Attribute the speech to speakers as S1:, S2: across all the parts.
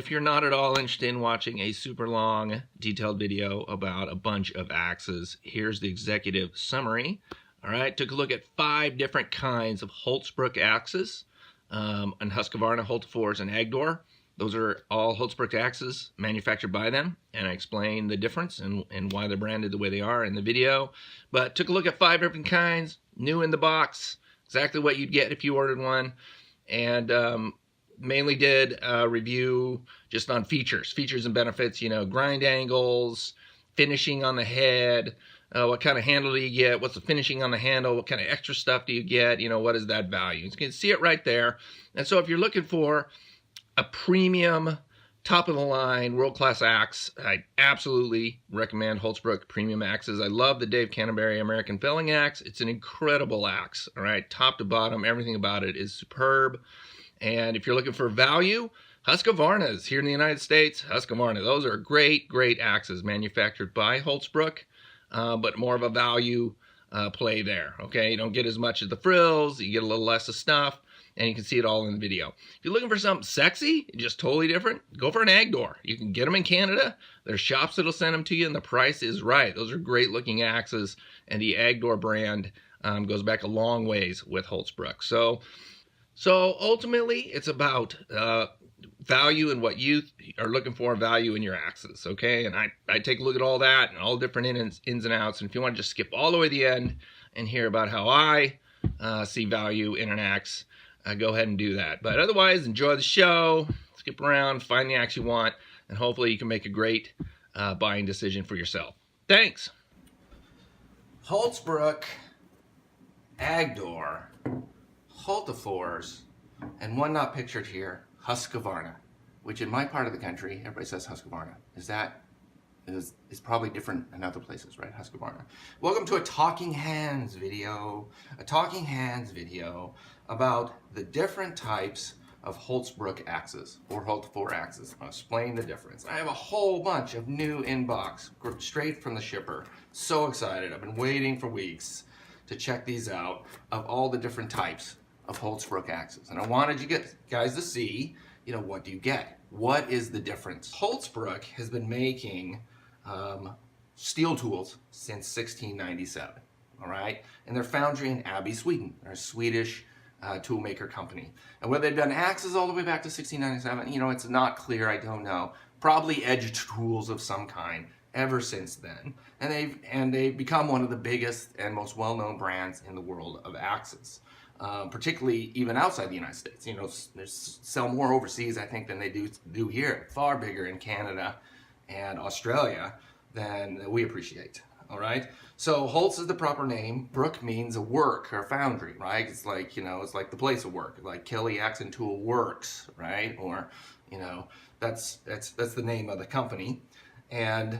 S1: if you're not at all interested in watching a super long, detailed video about a bunch of axes, here's the executive summary. All right, took a look at 5 different kinds of Hults Bruk axes, and Husqvarna, Hultafors, and Agdor. Those are all Hults Bruk axes manufactured by them, and I explained the difference and why they're branded the way they are in the video. But took a look at 5 different kinds, new in the box, exactly what you'd get if you ordered one, and mainly did a review just on features and benefits, you know, grind angles, finishing on the head, what kind of handle do you get, what's the finishing on the handle, what kind of extra stuff do you get, you know, what is that value. You can see it right there. And so if you're looking for a premium, top-of-the-line, world-class axe, I absolutely recommend Hults Bruk premium axes. I love the Dave Canterbury American Felling Axe. It's an incredible axe, all right, top to bottom, everything about it is superb. And if you're looking for value, Husqvarna's here in the United States. Husqvarna, those are great axes manufactured by Hultz Bruk, but more of a value play there, okay? You don't get as much of the frills, you get a little less of stuff, and you can see it all in the video. If you're looking for something sexy, just totally different, go for an Agdor. You can get them in Canada. There's shops that'll send them to you, and the price is right. Those are great looking axes, and the Agdor brand goes back a long ways with Hultz Bruk. So ultimately, it's about value and what you are looking for, value in your axes, okay? And I take a look at all that and all different ins and outs. And if you want to just skip all the way to the end and hear about how I see value in an axe, go ahead and do that. But otherwise, enjoy the show, skip around, find the axe you want, and hopefully you can make a great buying decision for yourself. Thanks. Hults Bruk Agdor Hultafors, and one not pictured here, Husqvarna, which in my part of the country, everybody says Husqvarna. Is probably different in other places, right? Husqvarna. Welcome to a Talking Hands video. A Talking Hands video about the different types of Hults Bruk axes, or Hultafors axes. I'll explain the difference. I have a whole bunch of new inbox, straight from the shipper. So excited. I've been waiting for weeks to check these out, of all the different types of Hults Bruk axes. And I wanted you guys to see, you know, what do you get? What is the difference? Hults Bruk has been making steel tools since 1697, all right? And they're foundry in Abbey, Sweden. They're a Swedish toolmaker company. And whether they've done axes all the way back to 1697, you know, it's not clear, I don't know. Probably edged tools of some kind ever since then. And they've become one of the biggest and most well-known brands in the world of axes. Particularly even outside the United States. You know, they sell more overseas, I think, than they do here. Far bigger in Canada and Australia than we appreciate, all right? So Hults is the proper name. Bruk means a work or a foundry, right? It's like, you know, it's like the place of work, like Kelly Axe and Tool Works, right? Or, you know, that's the name of the company. And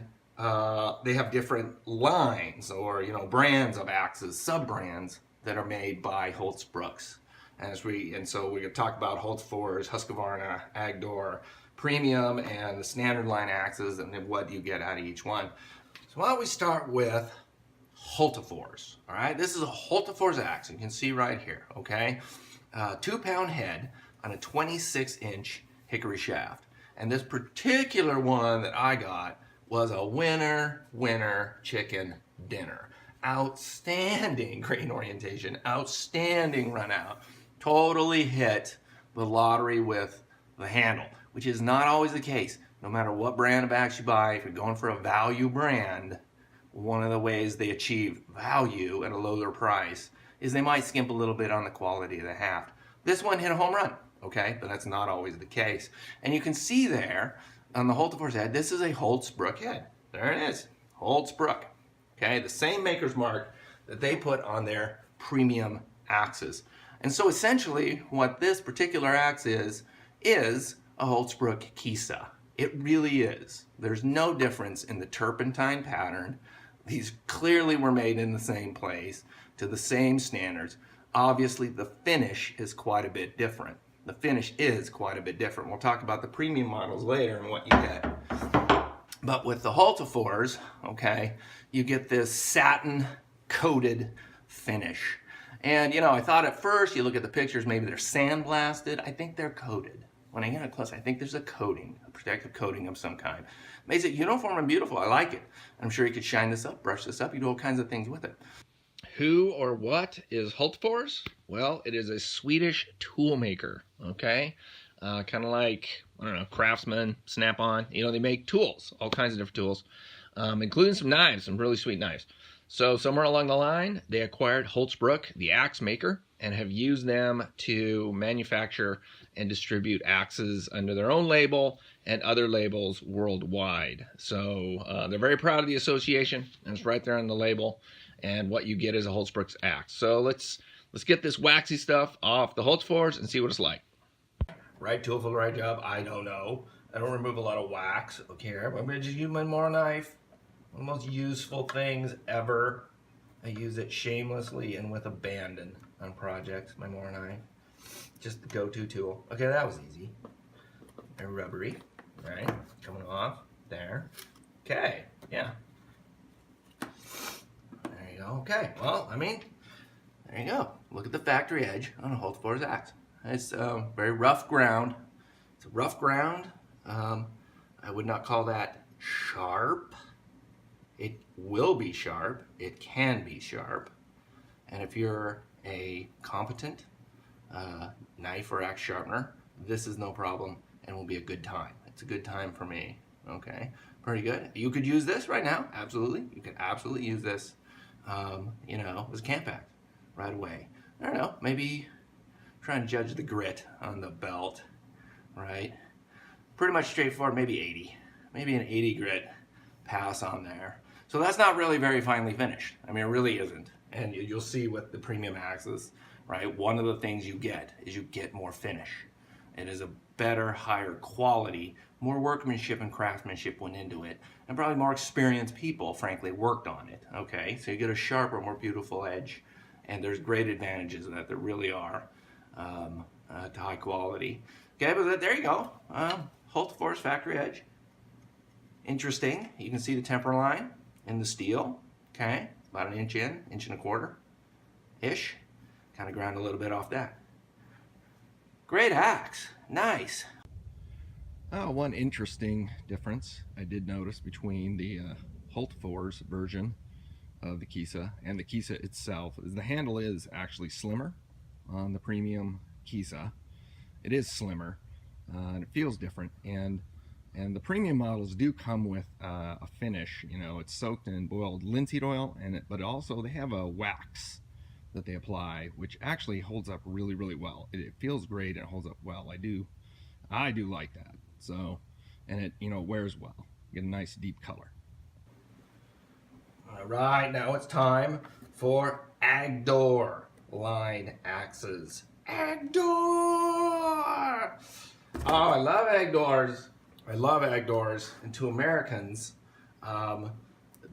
S1: they have different lines or, you know, brands of axes, sub-brands, that are made by Hults Bruks. And so we're going to talk about Hultafors, Husqvarna, Agdor, premium, and the standard line axes, and then what do you get out of each one. So why don't we start with Hultafors, all right? This is a Hultafors axe, you can see right here, okay? 2-pound head on a 26-inch hickory shaft. And this particular one that I got was a winner chicken dinner. Outstanding grain orientation, outstanding run out. Totally hit the lottery with the handle, which is not always the case. No matter what brand of axe you buy, if you're going for a value brand, one of the ways they achieve value at a lower price is they might skimp a little bit on the quality of the haft. This one hit a home run, okay? But that's not always the case. And you can see there on the Hultafors head, this is a Hults Bruk head. There it is, Hults Bruk. Okay, the same maker's mark that they put on their premium axes. And so essentially what this particular axe is a Hultz Bruk Kisa. It really is. There's no difference in the turpentine pattern. These clearly were made in the same place to the same standards. Obviously the finish is quite a bit different. The finish is quite a bit different. We'll talk about the premium models later and what you get. But with the Hultafors, okay, you get this satin-coated finish. And, you know, I thought at first, you look at the pictures, maybe they're sandblasted. I think they're coated, when I get up close, I think there's a coating, a protective coating of some kind. Makes it uniform and beautiful. I like it. I'm sure you could shine this up, brush this up. You do all kinds of things with it. Who or what is Hultafors? Well, it is a Swedish tool maker, okay? Kind of like, I don't know, Craftsman, Snap-on. You know, they make tools, all kinds of different tools, including some knives, some really sweet knives. So somewhere along the line, they acquired Hults Bruk, the axe maker, and have used them to manufacture and distribute axes under their own label and other labels worldwide. So they're very proud of the association, and it's right there on the label. And what you get is a Hultz Bruk axe. So let's get this waxy stuff off the Hultafors and see what it's like. Right tool for the right job? I don't know. I don't remove a lot of wax. Okay, I'm gonna just use my Mora knife. One of the most useful things ever. I use it shamelessly and with abandon on projects, my Mora knife. Just the go-to tool. Okay, that was easy. And rubbery, right? Coming off, there. Okay, yeah. There you go, okay. Well, I mean, there you go. Look at the factory edge on a Hultafors axe. It's very rough ground. It's a rough ground. I would not call that sharp. It will be sharp. It can be sharp. And if you're a competent knife or axe sharpener, this is no problem and will be a good time. It's a good time for me. Okay, pretty good. You could use this right now. Absolutely. You can absolutely use this, you know, as a camp axe right away. I don't know, maybe try and judge the grit on the belt, right? Pretty much straightforward, maybe 80. Maybe an 80 grit pass on there. So that's not really very finely finished. I mean, it really isn't. And you'll see with the premium axes, right? One of the things you get is you get more finish. It is a better, higher quality, more workmanship and craftsmanship went into it, and probably more experienced people, frankly, worked on it, okay? So you get a sharper, more beautiful edge, and there's great advantages of that. There really are to high quality. Okay, but there you go. Hultafors factory edge. Interesting. You can see the temper line in the steel, okay? About an inch in, inch and a quarter-ish. Kind of ground a little bit off that. Great axe. Nice. One interesting difference I did notice between the Hultafors version of the Kisa and the Kisa itself is the handle is actually slimmer on the premium Kisa. It is slimmer and it feels different, and the premium models do come with a finish. You know, it's soaked in boiled linseed oil, but also they have a wax that they apply, which actually holds up really, really well. It feels great and it holds up well. I do like that. So, and it, you know, wears well. You get a nice deep color. All right, now it's time for Agdor line axes. Agdor! Oh, I love Agdors. I love Agdors. And to Americans,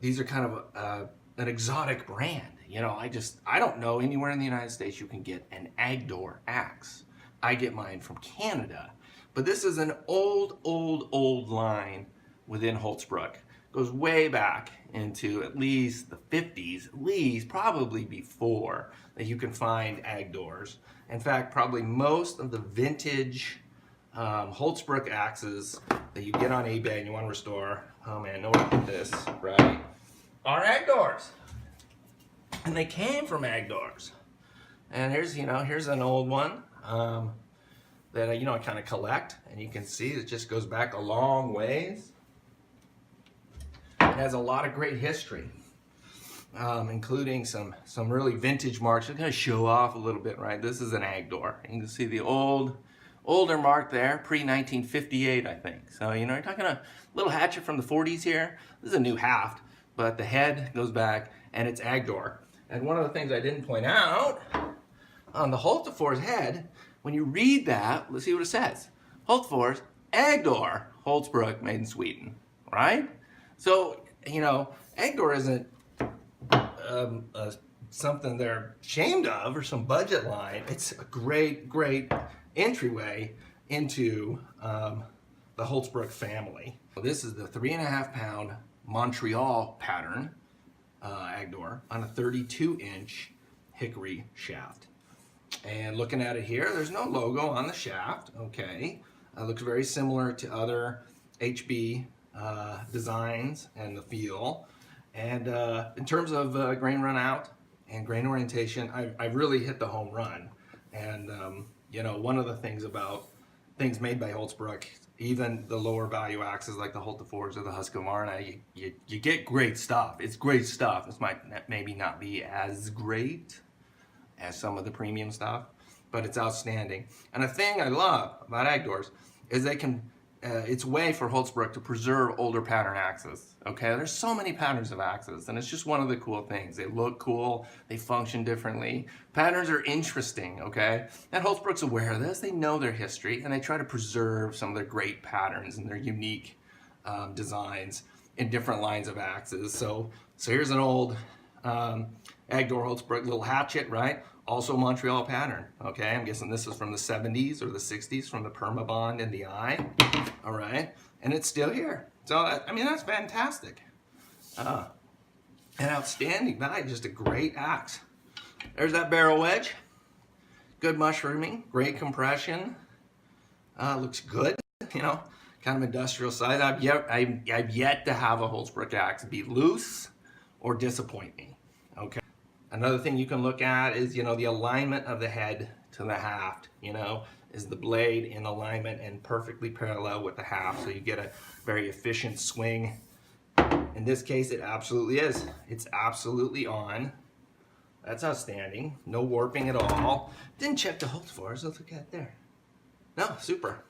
S1: these are kind of an exotic brand. You know, I don't know anywhere in the United States you can get an Agdor axe. I get mine from Canada. But this is an old line within Hultz Bruk. Goes way back into at least the 50s, at least probably before, that you can find Agdors. In fact, probably most of the vintage Hultz Bruk axes that you get on eBay and you want to restore, oh man, no one did this, right, are Agdors. And they came from Agdors. And here's, you know, here's an old one that, you know, I kind of collect, and you can see it just goes back a long ways. It has a lot of great history, including some really vintage marks. I'm going to show off a little bit, right? This is an Agdor. You can see the older mark there, pre-1958, I think. So, you know, you're talking a little hatchet from the 40s here. This is a new haft, but the head goes back, and it's Agdor. And one of the things I didn't point out, on the Hultafors head, when you read that, let's see what it says. Hultafors, Agdor, Hults Bruk, made in Sweden, right? So, you know, Agdor isn't something they're ashamed of or some budget line. It's a great entryway into the Hultz Bruk family. This is the 3.5 pound Montreal pattern Agdor on a 32-inch hickory shaft. And looking at it here, there's no logo on the shaft, okay. Looks very similar to other HB designs and the feel. And in terms of grain run out and grain orientation, I really hit the home run. And you know, one of the things about things made by Hults Bruk, even the lower value axes like the Hultafors or the Husqvarna, you get great stuff. It's great stuff. This might maybe not be as great as some of the premium stuff, but it's outstanding. And a thing I love about Agdors is they can, it's a way for Hults Bruk to preserve older pattern axes. Okay, there's so many patterns of axes, and it's just one of the cool things. They look cool, they function differently. Patterns are interesting, okay? And Hults Bruk's aware of this. They know their history, and they try to preserve some of their great patterns and their unique designs in different lines of axes. So here's an old Agdor Hults Bruk little hatchet, right? Also Montreal pattern, okay? I'm guessing this is from the 70s or the 60s from the Permabond in the eye, all right? And it's still here. So, I mean, that's fantastic. An outstanding value, just a great axe. There's that barrel wedge. Good mushrooming, great compression. Looks good, you know, kind of industrial size. I've yet to have a Hults Bruk axe be loose or disappoint me, okay? Another thing you can look at is, you know, the alignment of the head to the haft, you know, is the blade in alignment and perfectly parallel with the haft, so you get a very efficient swing. In this case, it absolutely is. It's absolutely on. That's outstanding. No warping at all. Didn't check the Hultafors. Let's look at it there. No, super.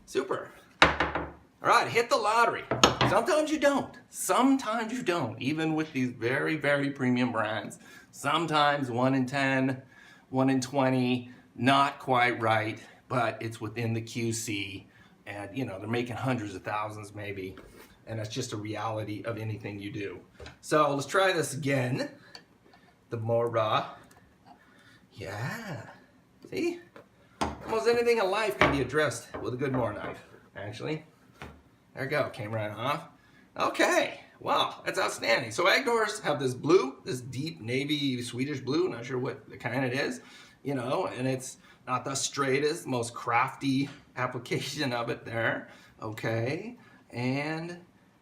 S1: Super. All right, hit the lottery. Sometimes you don't. Sometimes you don't. Even with these very, very premium brands. Sometimes 1 in 10, 1 in 20, not quite right, but it's within the QC. And, you know, they're making hundreds of thousands maybe. And that's just a reality of anything you do. So let's try this again. The more raw. Yeah. See? Almost anything in life can be addressed with a good more knife, actually. There we go, came right off. Okay, wow, that's outstanding. So Agdors have this blue, this deep navy Swedish blue, not sure what the kind it is, you know, and it's not the straightest, most crafty application of it there. Okay, and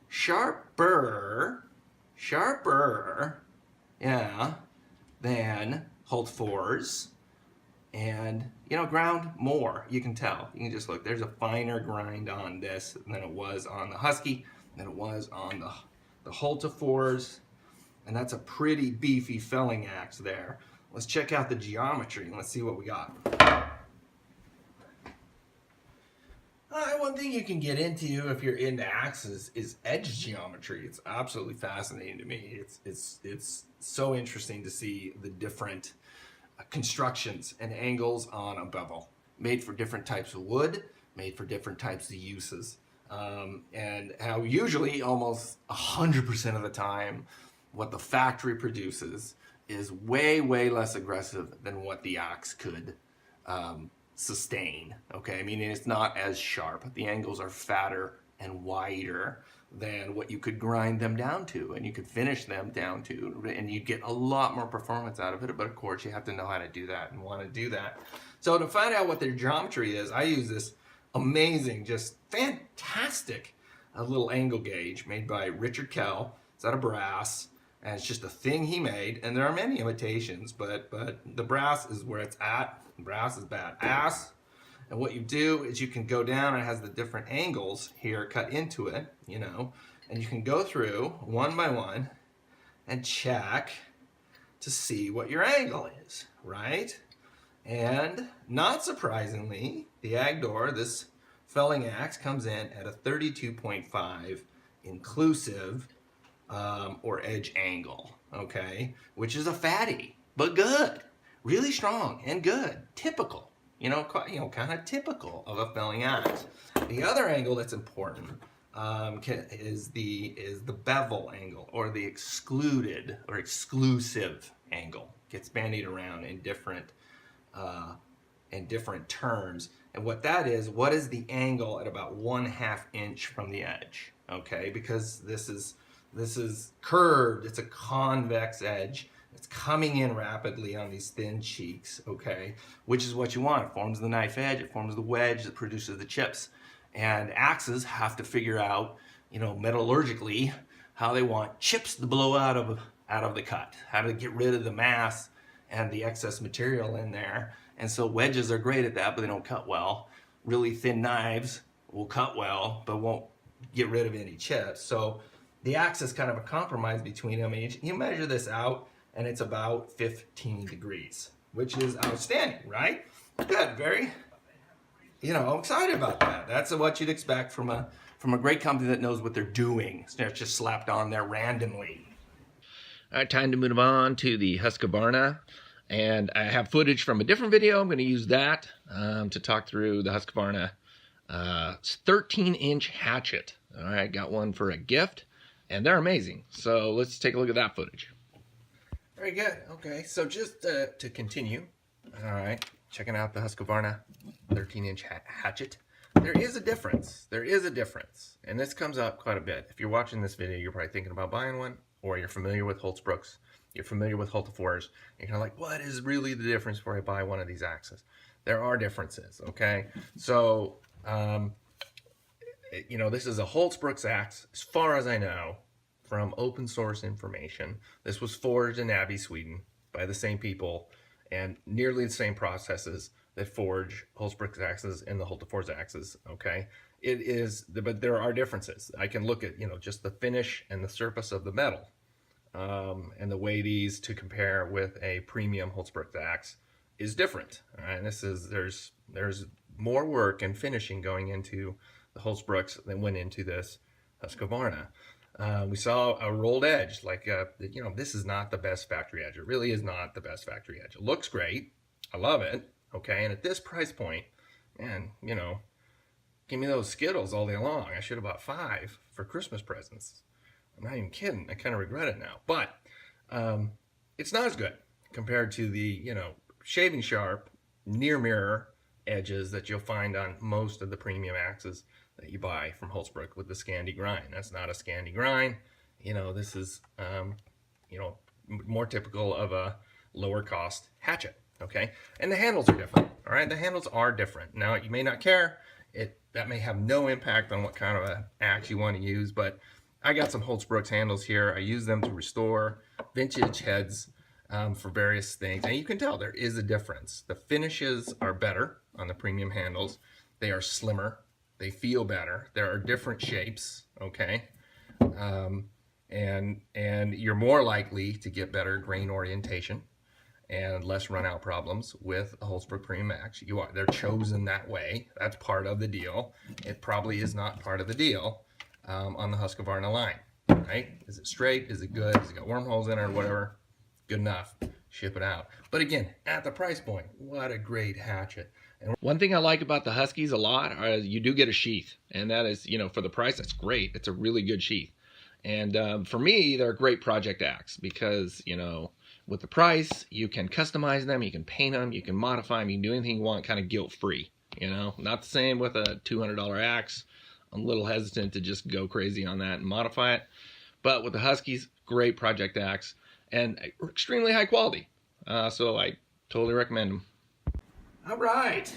S1: sharper, yeah, than Hultafors. And, you know, ground more, you can tell. You can just look, there's a finer grind on this than it was on the Husky, than it was on the Hultafors. And that's a pretty beefy felling axe there. Let's check out the geometry and let's see what we got. One thing you can get into if you're into axes is edge geometry. It's absolutely fascinating to me. It's so interesting to see the different constructions and angles on a bevel, made for different types of wood, made for different types of uses, and how usually almost 100% of the time what the factory produces is way less aggressive than what the axe could sustain. Okay, meaning it's not as sharp. The angles are fatter and wider than what you could grind them down to, and you could finish them down to, and you get a lot more performance out of it. But of course, you have to know how to do that and want to do that. So to find out what their geometry is, I use this amazing, just fantastic little angle gauge made by Richard Kell. It's out of brass, and it's just a thing he made. And there are many imitations, but the brass is where it's at. Brass is badass. And what you do is you can go down, and it has the different angles here cut into it, you know, and you can go through one by one and check to see what your angle is, right? And not surprisingly, the Agdor, this felling axe, comes in at a 32.5 inclusive or edge angle, okay, which is a fatty, but good, really strong and good, typical. You know, kind of typical of a felling axe. The other angle that's important is the bevel angle, or the excluded or exclusive angle. Gets bandied around in different terms. And what that is, what is the angle at about 1/2 inch from the edge? Okay, because this is curved. It's a convex edge. It's coming in rapidly on these thin cheeks, okay? Which is what you want. It forms the knife edge, it forms the wedge that produces the chips. And axes have to figure out, you know, metallurgically, how they want chips to blow out of the cut, how to get rid of the mass and the excess material in there. And so wedges are great at that, but they don't cut well. Really thin knives will cut well, but won't get rid of any chips. So the axe is kind of a compromise between them. And you measure this out, and it's about 15 degrees, which is outstanding, right? Good, very, you know, I'm excited about that. That's what you'd expect from a great company that knows what they're doing. It's not just slapped on there randomly. All right, time to move on to the Husqvarna. And I have footage from a different video. I'm going to use that to talk through the Husqvarna 13-inch hatchet. All right, got one for a gift, and they're amazing. So let's take a look at that footage. Very good. Okay, so just to continue, all right, checking out the Husqvarna 13-inch hatchet. There is a difference. There is a difference, and this comes up quite a bit. If you're watching this video, you're probably thinking about buying one, or you're familiar with Hults Bruks. You're familiar with Hultafors. You're kind of like, what is really the difference before I buy one of these axes? There are differences, okay? So, you know, this is a Hults Bruk axe, as far as I know, from open source information. This was forged in Abbey, Sweden, by the same people, and nearly the same processes that forge Hults Bruk axes and the Hultafors axes, okay? It is, but there are differences. I can look at, you know, just the finish and the surface of the metal. And the way these to compare with a premium Hultz Bruk axe is different. All right? And this is there's more work and finishing going into the Hultz Bruks than went into this Husqvarna. We saw a rolled edge, like you know, this is not the best factory edge. It really is not the best factory edge. It looks great, I love it. Okay, and at this price point, man, you know, give me those Skittles all day long. I should have bought 5 for Christmas presents. I'm not even kidding. I kind of regret it now. But it's not as good compared to the, you know, shaving sharp, near mirror edges that you'll find on most of the premium axes that you buy from Hultz Bruk with the Scandi grind. That's not a Scandi grind. You know, this is, you know, more typical of a lower cost hatchet. Okay. And the handles are different. All right. The handles are different. Now, you may not care. That may have no impact on what kind of an axe you want to use, but I got some Hultz Bruk handles here. I use them to restore vintage heads for various things. And you can tell there is a difference. The finishes are better on the premium handles. They are slimmer. They feel better. There are different shapes, okay? And you're more likely to get better grain orientation and less run-out problems with a Hultz Bruk Premium axe. They're chosen that way. That's part of the deal. It probably is not part of the deal on the Husqvarna line, right? Is it straight? Is it good? Has it got wormholes in it or whatever? Good enough. Ship it out. But again, at the price point, what a great hatchet. And one thing I like about the Huskies a lot is you do get a sheath, and that is, you know, for the price, that's great. It's a really good sheath. And for me, they're a great project axe because, you know, with the price, you can customize them, you can paint them, you can modify them, you can do anything you want kind of guilt-free, you know? Not the same with a $200 axe. I'm a little hesitant to just go crazy on that and modify it. But with the Huskies, great project axe and extremely high quality. So I totally recommend them. All right,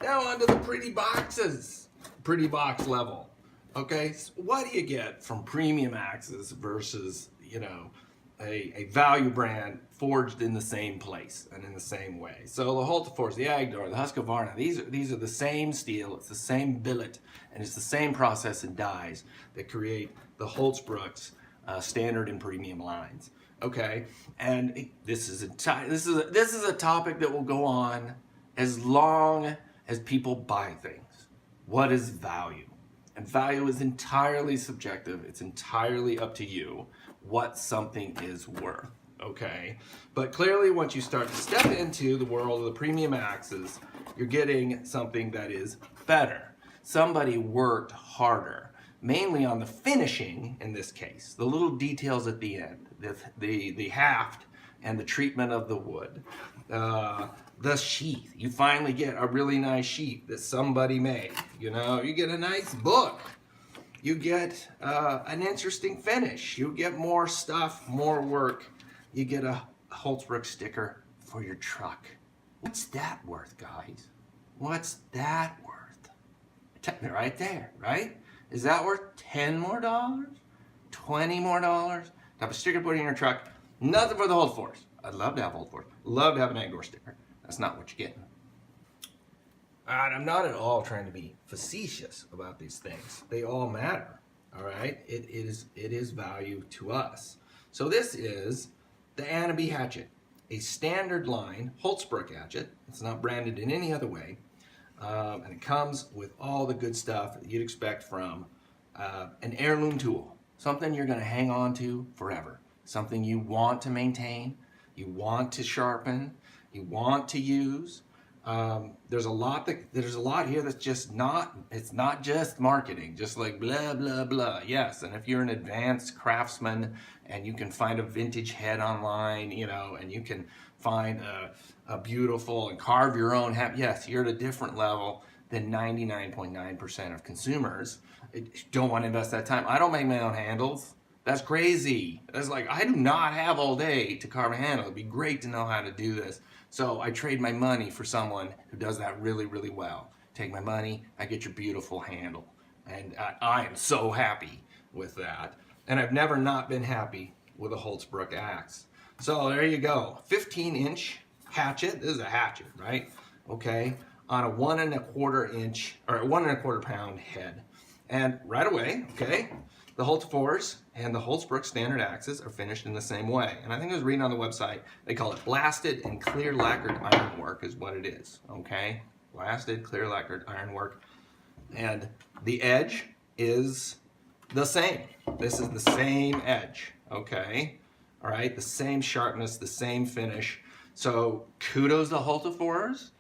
S1: now on to the pretty boxes. Pretty box level. Okay, so what do you get from premium axes versus, you know, a value brand forged in the same place and in the same way? So the Hultafors, the Agdor, the Husqvarna, these are the same steel, it's the same billet, and it's the same process and dies that create the Hultz Bruks standard and premium lines. Okay, and this is a topic that will go on as long as people buy things. What is value? And value is entirely subjective. It's entirely up to you what something is worth, okay? But clearly, once you start to step into the world of the premium axes, you're getting something that is better. Somebody worked harder, mainly on the finishing in this case, the little details at the end, the haft and the treatment of the wood. The sheath, you finally get a really nice sheath that somebody made. You know, you get a nice book. You get an interesting finish. You get more stuff, more work. You get a a Holtz Bruk sticker for your truck. What's that worth, guys? What's that worth? Right there, right? Is that worth $10 more? $20 more? To have a sticker put in your truck? Nothing for the Hultafors. I'd love to have Hultafors. Love to have an Agdor sticker. That's not what you're getting. And I'm not at all trying to be facetious about these things. They all matter. All right, it is value to us. So this is the Canterbury Hatchet, a standard line Hults Bruk hatchet. It's not branded in any other way, and it comes with all the good stuff that you'd expect from an heirloom tool, something you're going to hang on to forever, something you want to maintain, you want to sharpen, you want to use. There's a lot here that's just not, it's not just marketing, just like blah, blah, blah. Yes, and if you're an advanced craftsman and you can find a vintage head online, you know, and you can find a beautiful and carve your own hat, yes, you're at a different level than 99.9% of consumers. Don't want to invest that time. I don't make my own handles. That's crazy. That's like, I do not have all day to carve a handle. It'd be great to know how to do this. So I trade my money for someone who does that really, really well. Take my money, I get your beautiful handle. And I am so happy with that. And I've never not been happy with a Hults Bruk axe. So there you go, 15-inch hatchet. This is a hatchet, right? Okay, on a 1 1/4 inch, or 1 1/4 pound head. And right away, okay, the Hultafors and the Hults Bruk standard axes are finished in the same way. And I think I was reading on the website, they call it blasted and clear lacquered ironwork is what it is, okay? Blasted, clear lacquered ironwork. And the edge is the same. This is the same edge, okay? All right, the same sharpness, the same finish. So kudos to Hultafors.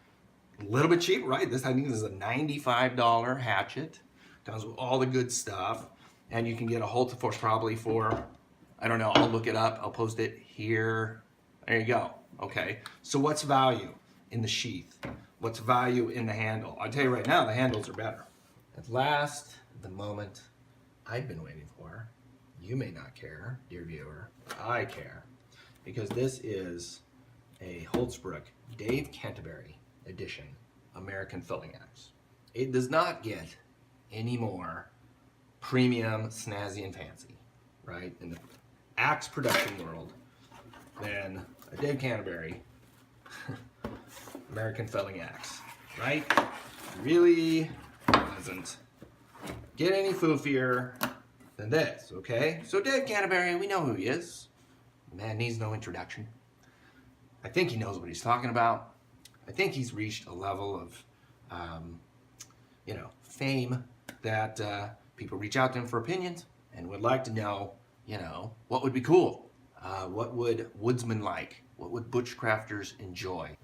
S1: A little bit cheap, right? This, I think this is a $95 hatchet. Comes with all the good stuff. And you can get a Hultafors probably for, I don't know, I'll look it up, I'll post it here. There you go, okay. So what's value in the sheath? What's value in the handle? I'll tell you right now, the handles are better. At last, the moment I've been waiting for. You may not care, dear viewer, but I care. Because this is a Hults Bruk Dave Canterbury edition American Felling Axe. It does not get any more premium, snazzy, and fancy, right, in the axe production world than a Dave Canterbury American Felling Axe, right? Really doesn't get any foofier than this, okay? So Dave Canterbury, we know who he is. The man needs no introduction. I think he knows what he's talking about. I think he's reached a level of, you know, fame that people reach out to him for opinions and would like to know, you know, what would be cool? What would woodsmen like? What would bushcrafters enjoy?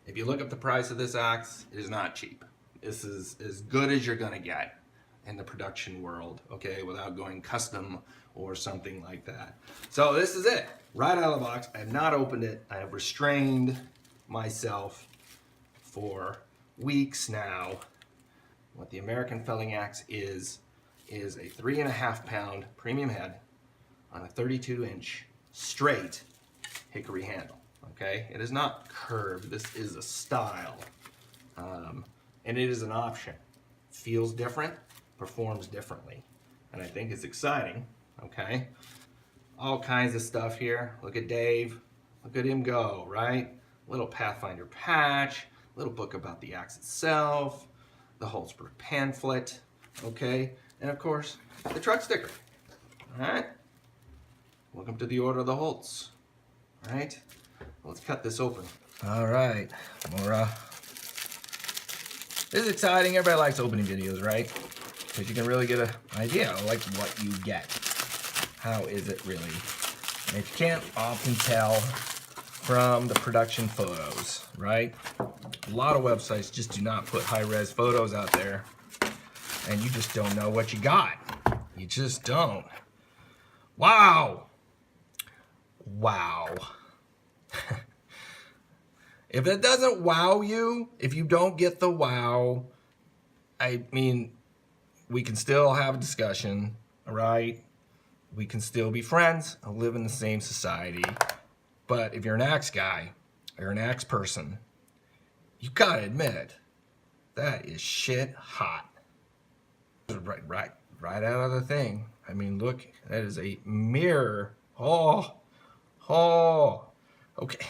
S1: If you look up the price of this axe, it is not cheap. This is as good as you're gonna get in the production world, okay, without going custom or something like that. So this is it, right out of the box. I have not opened it. I have restrained myself for weeks now. What the American Felling Axe is a 3.5 pound premium head on a 32-inch straight hickory handle, okay? It is not curved, this is a style, and it is an option. Feels different, performs differently, and I think it's exciting, okay? All kinds of stuff here. Look at Dave, look at him go, right? Little Pathfinder patch, little book about the axe itself, the Hultz Bruk pamphlet, okay? And of course, the truck sticker, all right? Welcome to the Order of the Hults, all right? Let's cut this open. All right, more, this is exciting. Everybody likes opening videos, right? Because you can really get an idea of like what you get. How is it really? And if you can't often tell from the production photos, right? A lot of websites just do not put high-res photos out there, and you just don't know what you got. You just don't. Wow. Wow. If it doesn't wow you, if you don't get the wow, I mean, we can still have a discussion, all right? We can still be friends and live in the same society.
S2: But if you're an axe guy, or an axe person, you gotta admit, that is shit hot. Right out of the thing. I mean, look, that is a mirror. Oh, okay.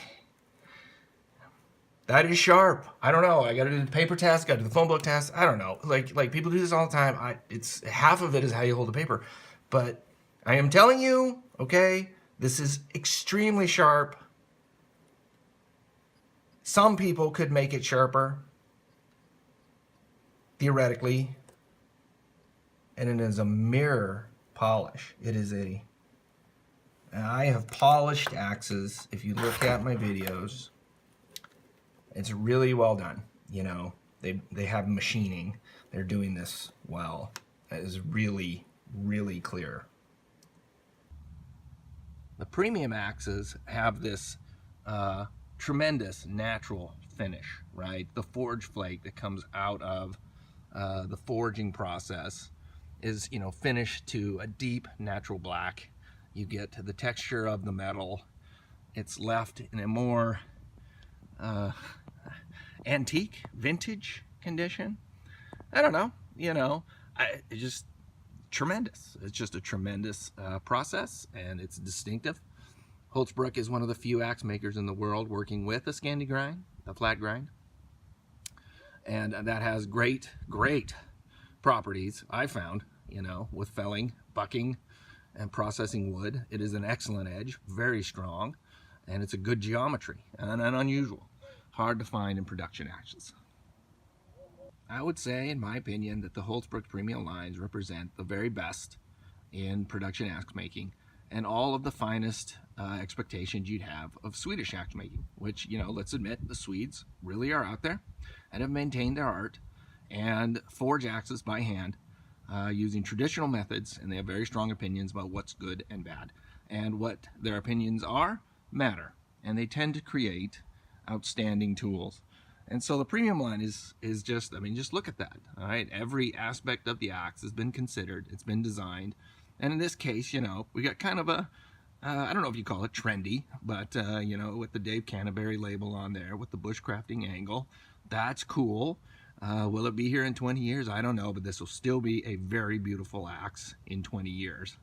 S2: That is sharp. I don't know. I gotta do the paper test, gotta do the phone book test. I don't know. Like people do this all the time. It's half of it is how you hold the paper. But I am telling you, okay, this is extremely sharp. Some people could make it sharper, theoretically. And it is a mirror polish. It is a, I have polished axes. If you look at my videos, it's really well done. You know, they have machining. They're doing this well. It is really, really clear. The premium axes have this tremendous natural finish, right? The forge flake that comes out of the forging process is, you know, finished to a deep natural black. You get the texture of the metal. It's left in a more antique, vintage condition. I don't know, you know, it's just tremendous. It's just a tremendous process, and it's distinctive. Hults Bruk is one of the few axe makers in the world working with a Scandi grind, a flat grind. And that has great properties, I found, you know, with felling, bucking, and processing wood. It is an excellent edge, very strong, and it's a good geometry and unusual. Hard to find in production axes. I would say, in my opinion, that the Hults Bruk premium lines represent the very best in production axe making and all of the finest expectations you'd have of Swedish axe making, which, you know, let's admit, the Swedes really are out there and have maintained their art and forge axes by hand using traditional methods, and they have very strong opinions about what's good and bad. And what their opinions are matter, and they tend to create outstanding tools. And so the premium line is just, I mean, just look at that, all right? Every aspect of the axe has been considered, it's been designed. And in this case, you know, we got kind of a, I don't know if you call it trendy, but, you know, with the Dave Canterbury label on there, with the bushcrafting angle, that's cool. Will it be here in 20 years? I don't know, but this will still be a very beautiful axe in 20 years.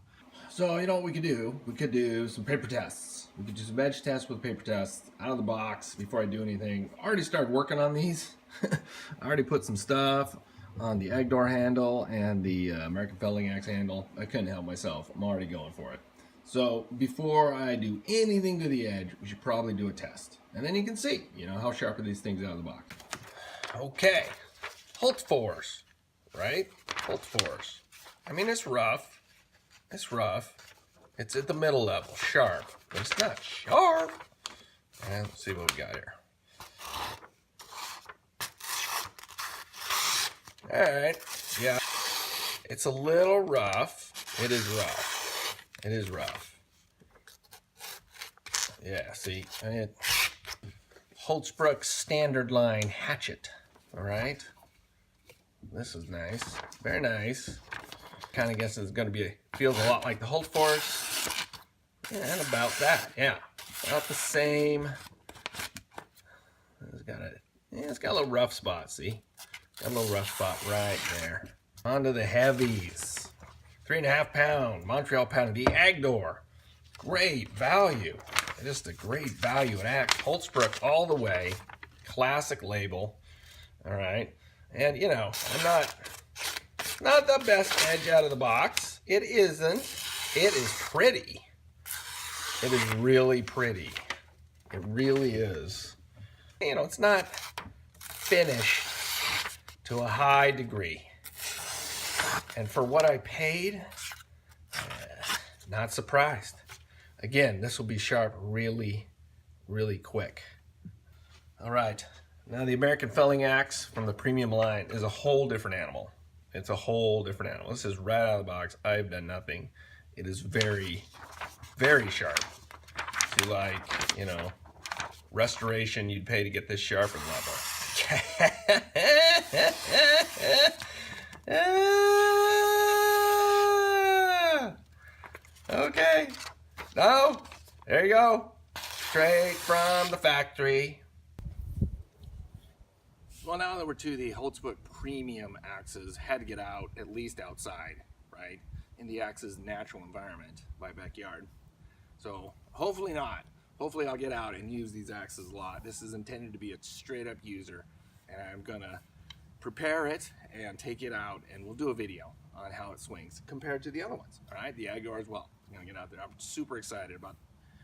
S2: So, you know what we could do? We could do some paper tests. We could do some edge tests with paper tests out of the box before I do anything. I already started working on these. I already put some stuff on the Agdor handle and the American Felling Axe handle. I couldn't help myself. I'm already going for it. So before I do anything to the edge, we should probably do a test. And then you can see, you know, how sharp are these things out of the box. Okay, Hultafors, right? Hultafors. I mean, it's rough. It's rough. It's at the middle level, sharp, but it's not sharp. And let's see what we got here. All right, yeah, it's a little rough. It is rough. It is rough. Yeah, see, Hults Bruk standard line hatchet. All right, this is nice, very nice. Kind of guess it's going to be feels a lot like the Hultafors. Yeah, and about that, yeah, about the same. It's got a little rough spot. See. Got a little rough spot right there. On to the heavies. 3.5 pound Montreal pound, the Agdor. Great value. Just a great value in axe. Hults Bruk all the way. Classic label. All right. And you know, I'm not the best edge out of the box. It isn't. It is pretty. It is really pretty. It really is. You know, it's not finished to a high degree. And for what I paid, not surprised. Again, this will be sharp really, really quick. All right, now the American Felling Axe from the premium line is a whole different animal. It's a whole different animal. This is right out of the box. I've done nothing. It is very, very sharp. If you like, you know, restoration, you'd pay to get this sharp and level. Okay. No. There you go. Straight from the factory. Well, now that we're to the Holtz Bruk premium axes, had to get out, at least outside, right? In the axe's natural environment, my backyard. So hopefully not. Hopefully I'll get out and use these axes a lot. This is intended to be a straight up user, and I'm gonna prepare it and take it out, and we'll do a video on how it swings compared to the other ones, all right? The Agdor as well. I'm gonna get out there. I'm super excited about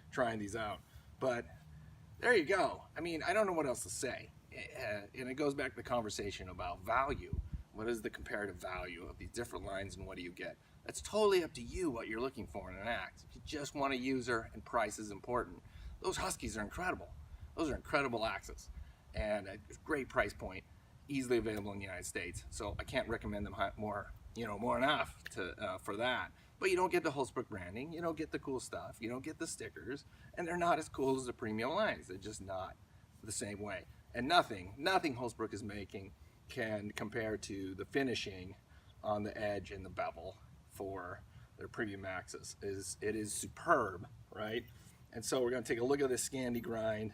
S2: trying these out. But there you go. I mean, I don't know what else to say. And it goes back to the conversation about value. What is the comparative value of these different lines and what do you get? That's totally up to you what you're looking for in an axe. If you just want a user and price is important, those Huskies are incredible. Those are incredible axes and a great price point, easily available in the United States. So I can't recommend them more enough for that. But you don't get the Hults Bruk branding, you don't get the cool stuff, you don't get the stickers, and they're not as cool as the premium lines. They're just not the same way. And nothing Hultz Bruk is making can compare to the finishing on the edge and the bevel for their premium axes. It is superb, right? And so we're going to take a look at this Scandi grind.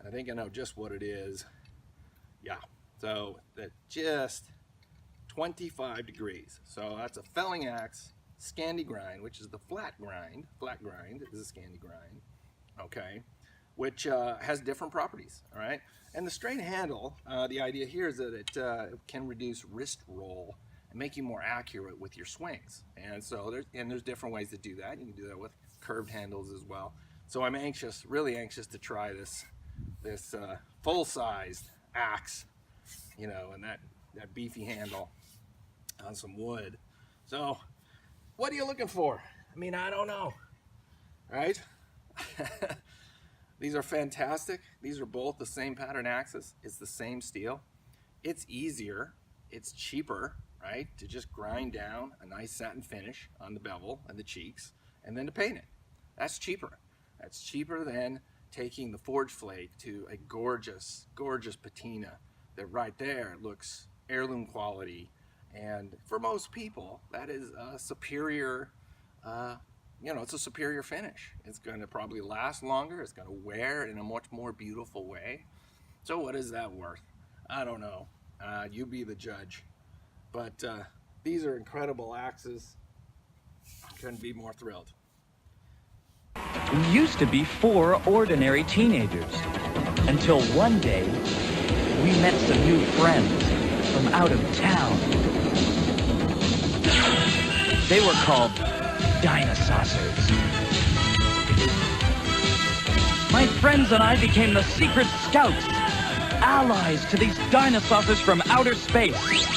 S2: I think I know just what it is. Yeah, so that just 25 degrees. So that's a Felling Axe Scandi grind, which is the flat grind. Flat grind is a Scandi grind, okay? Which has different properties, all right? And the straight handle, the idea here is that it can reduce wrist roll and make you more accurate with your swings. And so there's different ways to do that. You can do that with curved handles as well. So I'm anxious, really anxious to try this full-sized axe, you know, and that beefy handle on some wood. So what are you looking for? I mean, I don't know, right? These are fantastic. These are both the same pattern axes. It's the same steel. It's easier. It's cheaper, right? To just grind down a nice satin finish on the bevel and the cheeks and then to paint it. That's cheaper. That's cheaper than taking the forge flake to a gorgeous, gorgeous patina that right there looks heirloom quality. And for most people, that is a superior, it's a superior finish. It's going to probably last longer. It's going to wear in a much more beautiful way. So what is that worth? I don't know. You be the judge. But these are incredible axes. Couldn't be more thrilled.
S3: We used to be 4 ordinary teenagers. Until one day, we met some new friends from out of town. They were called dinosaurs. My friends and I became the secret scouts, allies to these dinosaurs from outer space.